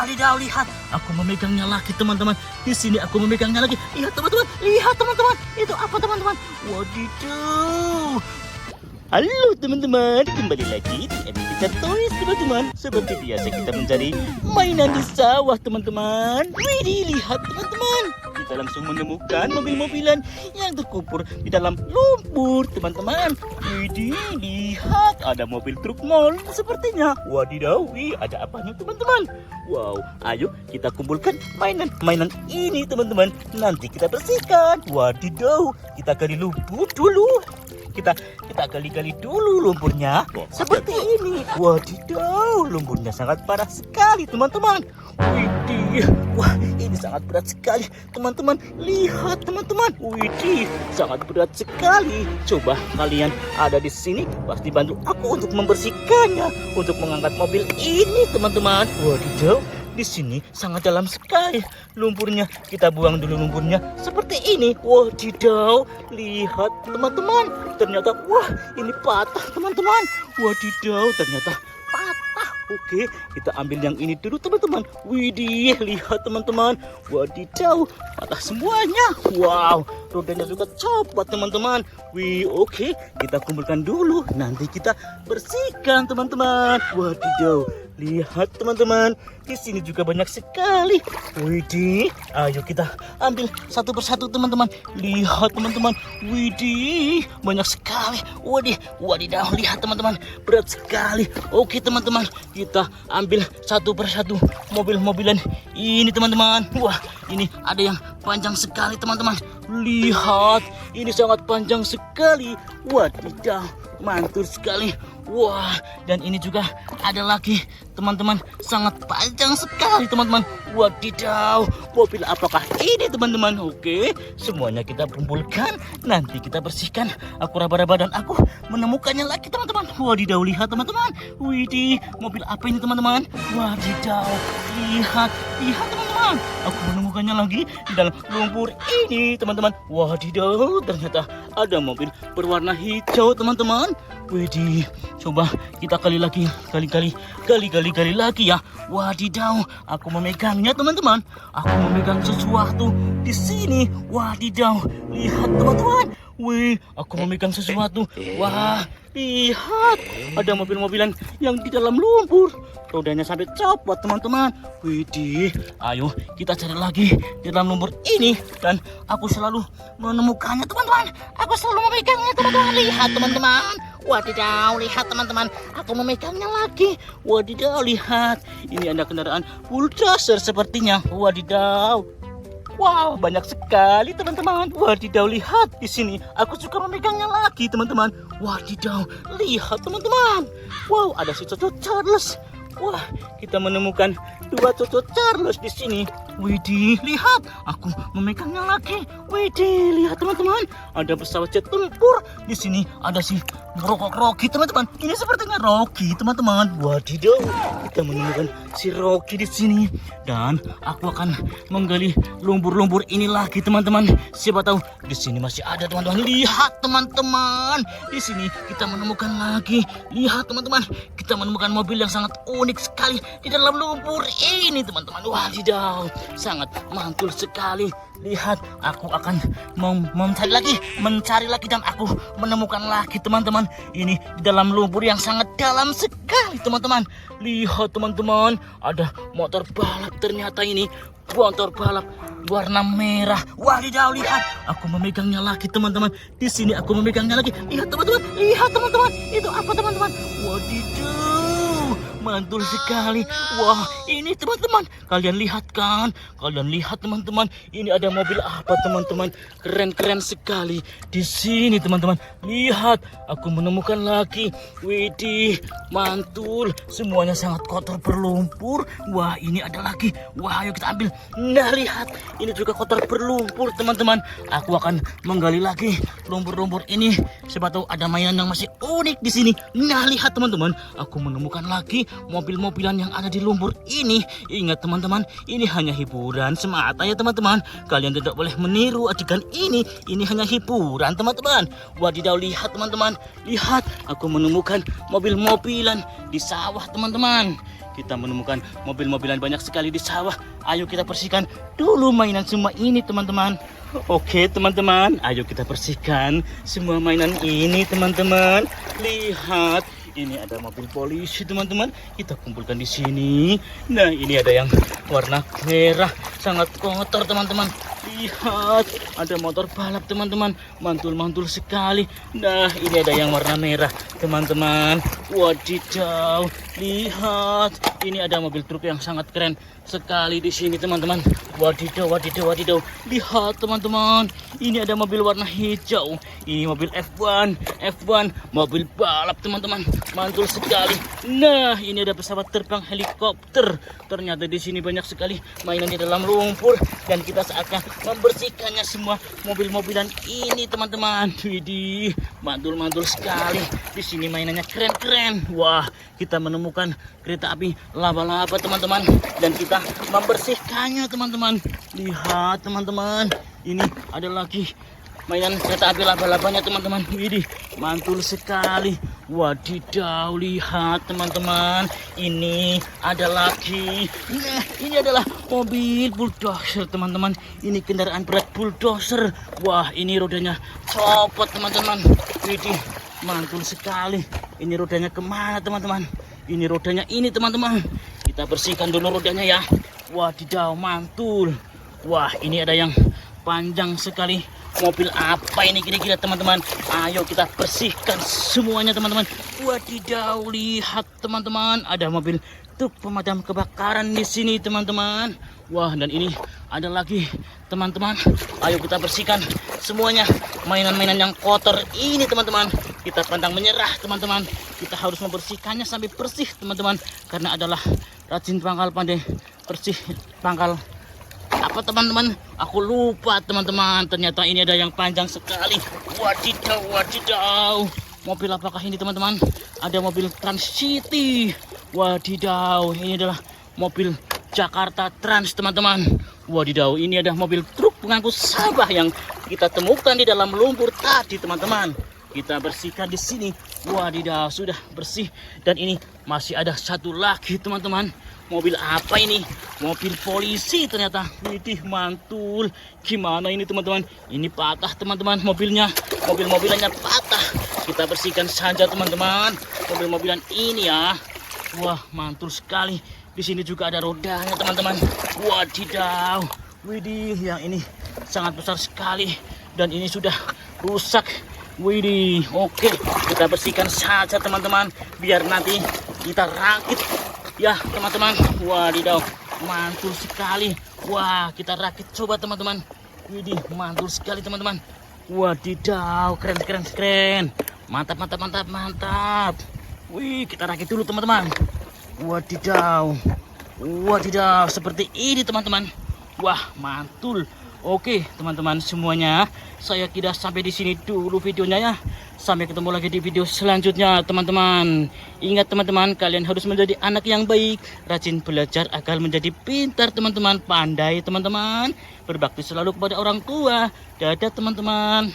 Wadidaw, lihat. Aku memegangnya lagi, teman-teman. Di sini aku memegangnya lagi. Lihat, teman-teman. Lihat, teman-teman. Itu apa, teman-teman? Wadidaw. Halo teman-teman, kembali lagi di Adventure Toys teman-teman. Seperti biasa kita mencari mainan di sawah teman-teman. Widih, lihat teman-teman, kita langsung menemukan mobil-mobilan yang terkubur di dalam lumpur teman-teman. Widih, lihat ada mobil truk mall sepertinya. Wadidaw, ada apanya teman-teman? Wow, ayo kita kumpulkan mainan ini teman-teman. Nanti kita bersihkan. Wadidaw, kita gali lumpur dulu. Kita gali-gali dulu lumpurnya seperti ini. Wadidaw, lumpurnya sangat parah sekali teman-teman. Widih, wah ini sangat berat sekali teman-teman. Lihat teman-teman, widih sangat berat sekali. Coba kalian ada di sini pasti bantu aku untuk membersihkannya, untuk mengangkat mobil ini teman-teman. Wadidaw, di sini sangat dalam sekali lumpurnya. Kita buang dulu lumpurnya seperti ini. Wadidaw, lihat teman-teman. Ternyata wah ini patah teman-teman. Wadidaw, ternyata patah. Oke, kita ambil yang ini dulu teman-teman. Widih, lihat teman-teman. Wadidaw, patah semuanya. Wow, rodanya juga copot teman-teman. Oke, kita kumpulkan dulu. Nanti kita bersihkan teman-teman. Wadidaw, lihat teman-teman, di sini juga banyak sekali. Widih, ayo kita ambil satu persatu teman-teman. Lihat teman-teman, widih banyak sekali. Wadidaw, lihat teman-teman, berat sekali. Oke teman-teman, kita ambil satu persatu mobil-mobilan ini teman-teman. Wah, ini ada yang panjang sekali teman-teman. Lihat, ini sangat panjang sekali. Wadidaw, mantul sekali. Wah, dan ini juga ada lagi teman-teman, sangat panjang sekali teman-teman. Wadidaw, mobil apakah ini teman-teman? Oke, semuanya kita kumpulkan, nanti kita bersihkan. Aku raba-raba dan aku menemukannya lagi teman-teman. Wadidaw, lihat teman-teman. Widih, mobil apa ini teman-teman? Wadidaw, lihat teman-teman. Aku menemukannya lagi di dalam lumpur ini teman-teman. Wadidaw, ternyata ada mobil berwarna hijau teman-teman. Widih, coba kita gali lagi ya. Wadidaw, aku memegangnya teman-teman. Aku memegang sesuatu di sini. Wadidaw, lihat teman-teman. Aku memegang sesuatu. Wah, lihat, ada mobil-mobilan yang di dalam lumpur. Rodanya sampai copot teman-teman. Widih, ayo kita cari lagi di dalam lumpur ini. Dan aku selalu menemukannya teman-teman. Aku selalu memegangnya teman-teman. Lihat teman-teman. Wadidaw, lihat teman-teman, aku memegangnya lagi. Wadidaw, lihat, ini ada kendaraan bulldozer sepertinya. Wadidaw, wow, banyak sekali teman-teman. Wadidaw, lihat di sini. Aku juga memegangnya lagi teman-teman. Wadidaw, lihat teman-teman. Wow, ada si Cocok Charles. Wah, kita menemukan dua Cocok Charles di sini. Widih, lihat, aku memegangnya lagi. Widih, lihat teman-teman, ada pesawat jet tempur di sini. Ada si Rocky teman-teman. Ini sepertinya Rocky teman-teman. Wadidaw, kita menemukan si Rocky di sini. Dan aku akan menggali lumpur-lumpur ini lagi teman-teman. Siapa tahu di sini masih ada teman-teman. Lihat teman-teman, di sini kita menemukan lagi. Lihat teman-teman, kita menemukan mobil yang sangat unik sekali di dalam lumpur ini teman-teman. Wadidaw, sangat mantul sekali. Lihat, aku akan mencari lagi dan aku menemukan lagi teman-teman. Ini di dalam lumpur yang sangat dalam sekali teman-teman. Lihat teman-teman, ada motor balap ternyata ini. Motor balap warna merah. Wadidaw, lihat, aku memegangnya lagi teman-teman. Di sini aku memegangnya lagi. Lihat teman-teman, itu apa teman-teman? Wadidaw, mantul sekali. Wah, ini teman-teman, kalian lihat kan? Kalian lihat teman-teman, ini ada mobil apa teman-teman? Keren-keren sekali di sini teman-teman. Lihat, aku menemukan lagi. Widih, mantul. Semuanya sangat kotor berlumpur. Wah, ini ada lagi. Wah, ayo kita ambil. Nah, lihat, ini juga kotor berlumpur teman-teman. Aku akan menggali lagi lumpur-lumpur ini. Siapa tahu ada mainan yang masih unik di sini. Nah, lihat teman-teman, aku menemukan lagi mobil-mobilan yang ada di lumpur ini. Ingat teman-teman, ini hanya hiburan semata ya teman-teman. Kalian tidak boleh meniru adegan ini. Ini hanya hiburan teman-teman. Wadidaw, lihat teman-teman. Lihat, aku menemukan mobil-mobilan di sawah teman-teman. kita menemukan mobil-mobilan banyak sekali di sawah. Ayo kita bersihkan dulu mainan semua ini teman-teman. Oke teman-teman, ayo kita bersihkan semua mainan ini teman-teman. Lihat, ini ada mobil polisi teman-teman. Kita kumpulkan di sini. Nah, ini ada yang warna merah, sangat kotor teman-teman. Lihat, ada motor balap teman-teman, mantul-mantul sekali. Nah, ini ada yang warna merah teman-teman. Wadidaw, lihat, ini ada mobil truk yang sangat keren sekali di sini teman-teman. Wadidaw, wadidaw, wadidaw. Lihat teman-teman, ini ada mobil warna hijau. Ini mobil F1, mobil balap teman-teman, mantul sekali. Nah, ini ada pesawat terbang helikopter. Ternyata di sini banyak sekali mainan di dalam lumpur dan kita saatnya membersihkannya semua mobil-mobilan ini teman-teman. Widih, mantul-mantul sekali. Di sini mainannya keren-keren. Wah, kita menemukan kereta api laba-laba teman-teman dan kita membersihkannya teman-teman. Lihat teman-teman, ini ada lagi mainan kereta api laba-labanya teman-teman. Widih, mantul sekali. Wadidaw, lihat teman-teman, ini ada lagi. Nah, ini adalah mobil bulldozer teman-teman. Ini kendaraan berat bulldozer. Wah, ini rodanya copot teman-teman. Widih, mantul sekali. Ini rodanya kemana teman-teman? Ini rodanya ini teman-teman. Kita bersihkan dulu rodanya ya. Wadidaw, mantul. Wah, ini ada yang panjang sekali. Mobil apa ini kira-kira teman-teman? Ayo kita bersihkan semuanya teman-teman. Wadidaw, lihat teman-teman, ada mobil truk pemadam kebakaran di sini teman-teman. Wah, dan ini ada lagi teman-teman. Ayo kita bersihkan semuanya mainan-mainan yang kotor ini teman-teman. Kita pantang menyerah teman-teman. Kita harus membersihkannya sampai bersih teman-teman. Karena adalah rajin pangkal pandai bersih pangkal apa teman-teman, aku lupa teman-teman. Ternyata ini ada yang panjang sekali. Wadidaw, wadidaw, mobil apakah ini teman-teman? Ada mobil Trans City. Wadidaw, ini adalah mobil Jakarta Trans teman-teman. Wadidaw, ini ada mobil truk pengangkut sampah yang kita temukan di dalam lumpur tadi teman-teman. Kita bersihkan di sini. Wadidaw, sudah bersih. Dan ini masih ada satu lagi teman-teman. Mobil apa ini? Mobil polisi ternyata. Widih, mantul. Gimana ini teman-teman? Ini patah teman-teman mobilnya. Mobil-mobilannya patah. Kita bersihkan saja teman-teman. Mobil-mobilan ini ya. Wah, mantul sekali. Di sini juga ada rodanya teman-teman. Wadidaw. Widih, yang ini sangat besar sekali. Dan ini sudah rusak. Widih, oke. Kita bersihkan saja teman-teman. Biar nanti kita rakit. Ya teman-teman, wadidaw, mantul sekali. Wah, kita rakit coba teman-teman. Widih, mantul sekali teman-teman. Wadidaw, keren keren keren. Mantap mantap mantap mantap. Wih, kita rakit dulu teman-teman. Wadidaw, wadidaw, seperti ini teman-teman. Wah, mantul. Oke teman-teman semuanya, saya kira sampai di sini dulu videonya ya. Sampai ketemu lagi di video selanjutnya teman-teman. Ingat teman-teman, kalian harus menjadi anak yang baik, rajin belajar agar menjadi pintar teman-teman, pandai teman-teman, berbakti selalu kepada orang tua. Dadah teman-teman.